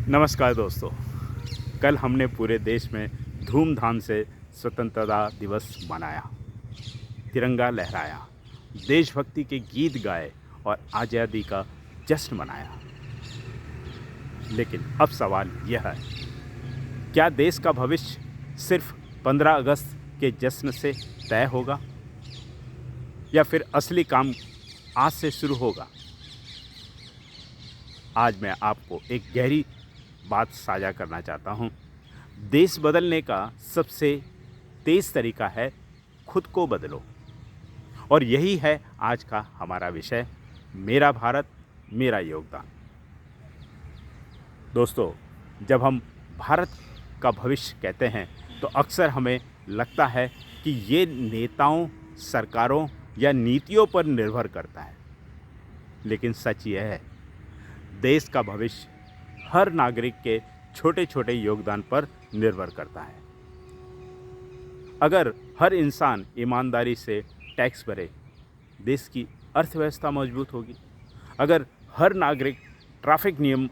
नमस्कार दोस्तों। कल हमने पूरे देश में धूमधाम से स्वतंत्रता दिवस मनाया, तिरंगा लहराया, देशभक्ति के गीत गाए और आज़ादी का जश्न मनाया। लेकिन अब सवाल यह है, क्या देश का भविष्य सिर्फ 15 अगस्त के जश्न से तय होगा या फिर असली काम आज से शुरू होगा? आज मैं आपको एक गहरी बात साझा करना चाहता हूँ। देश बदलने का सबसे तेज़ तरीका है खुद को बदलो, और यही है आज का हमारा विषय, मेरा भारत मेरा योगदान। दोस्तों, जब हम भारत का भविष्य कहते हैं तो अक्सर हमें लगता है कि ये नेताओं, सरकारों या नीतियों पर निर्भर करता है। लेकिन सच यह है, देश का भविष्य हर नागरिक के छोटे छोटे योगदान पर निर्भर करता है। अगर हर इंसान ईमानदारी से टैक्स भरे, देश की अर्थव्यवस्था मजबूत होगी। अगर हर नागरिक ट्रैफिक नियम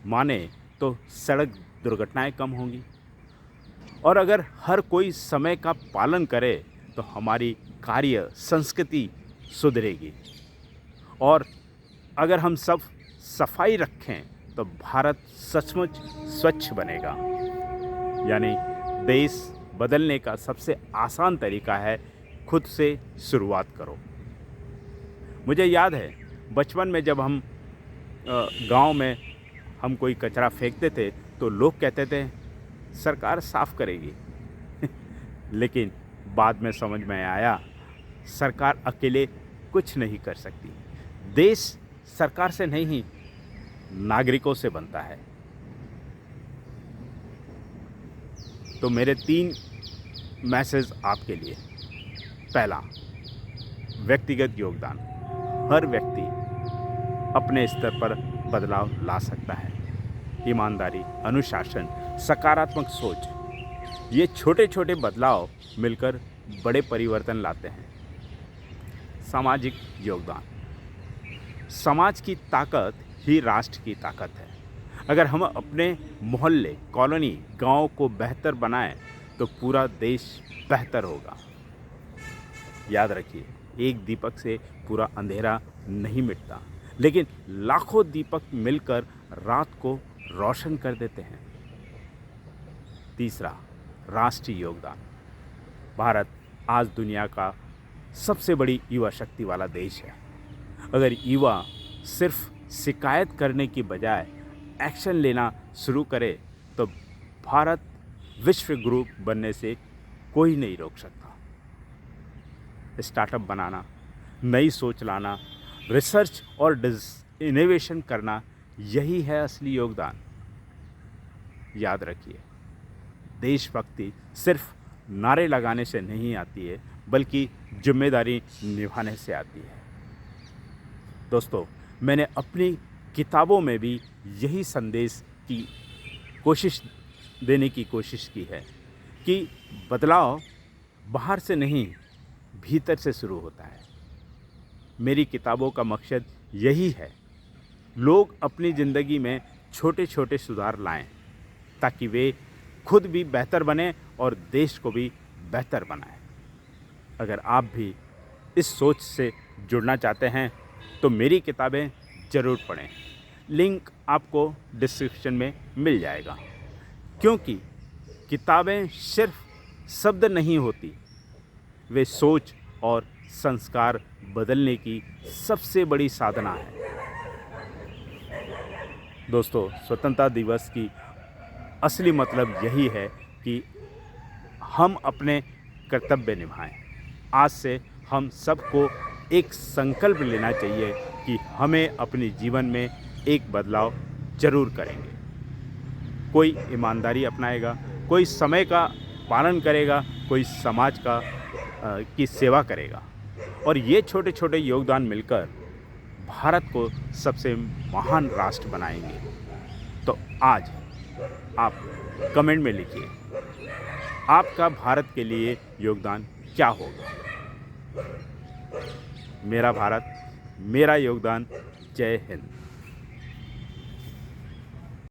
माने तो सड़क दुर्घटनाएं कम होंगी। और अगर हर कोई समय का पालन करे तो हमारी कार्य संस्कृति सुधरेगी। और अगर हम सब सफाई रखें तो भारत सचमुच स्वच्छ बनेगा। यानी देश बदलने का सबसे आसान तरीका है खुद से शुरुआत करो। मुझे याद है बचपन में जब हम गांव में हम कोई कचरा फेंकते थे तो लोग कहते थे सरकार साफ़ करेगी। लेकिन बाद में समझ में आया, सरकार अकेले कुछ नहीं कर सकती। देश सरकार से नहीं, नागरिकों से बनता है। तो मेरे 3 मैसेज आपके लिए। पहला, व्यक्तिगत योगदान। हर व्यक्ति अपने स्तर पर बदलाव ला सकता है। ईमानदारी, अनुशासन, सकारात्मक सोच, ये छोटे छोटे बदलाव मिलकर बड़े परिवर्तन लाते हैं। सामाजिक योगदान। समाज की ताकत ही राष्ट्र की ताकत है। अगर हम अपने मोहल्ले, कॉलोनी, गांव को बेहतर बनाएं तो पूरा देश बेहतर होगा। याद रखिए, एक दीपक से पूरा अंधेरा नहीं मिटता, लेकिन लाखों दीपक मिलकर रात को रोशन कर देते हैं। तीसरा, राष्ट्रीय योगदान। भारत आज दुनिया का सबसे बड़ी युवा शक्ति वाला देश है। अगर युवा सिर्फ शिकायत करने की बजाय एक्शन लेना शुरू करे तो भारत विश्व गुरु बनने से कोई नहीं रोक सकता। स्टार्टअप बनाना, नई सोच लाना, रिसर्च और इनोवेशन करना, यही है असली योगदान। याद रखिए, देशभक्ति सिर्फ नारे लगाने से नहीं आती है, बल्कि जिम्मेदारी निभाने से आती है। दोस्तों, मैंने अपनी किताबों में भी यही संदेश की कोशिश देने की कोशिश की है कि बदलाव बाहर से नहीं, भीतर से शुरू होता है। मेरी किताबों का मकसद यही है, लोग अपनी ज़िंदगी में छोटे छोटे सुधार लाएं ताकि वे खुद भी बेहतर बने और देश को भी बेहतर बनाएं। अगर आप भी इस सोच से जुड़ना चाहते हैं तो मेरी किताबें ज़रूर पढ़ें। लिंक आपको डिस्क्रिप्शन में मिल जाएगा। क्योंकि किताबें सिर्फ शब्द नहीं होती, वे सोच और संस्कार बदलने की सबसे बड़ी साधना है। दोस्तों, स्वतंत्रता दिवस की असली मतलब यही है कि हम अपने कर्तव्य निभाएं। आज से हम सबको एक संकल्प लेना चाहिए कि हमें अपने जीवन में एक बदलाव ज़रूर करेंगे। कोई ईमानदारी अपनाएगा, कोई समय का पालन करेगा, कोई समाज की सेवा करेगा, और ये छोटे छोटे योगदान मिलकर भारत को सबसे महान राष्ट्र बनाएंगे। तो आज आप कमेंट में लिखिए, आपका भारत के लिए योगदान क्या होगा। मेरा भारत मेरा योगदान। जय हिंद।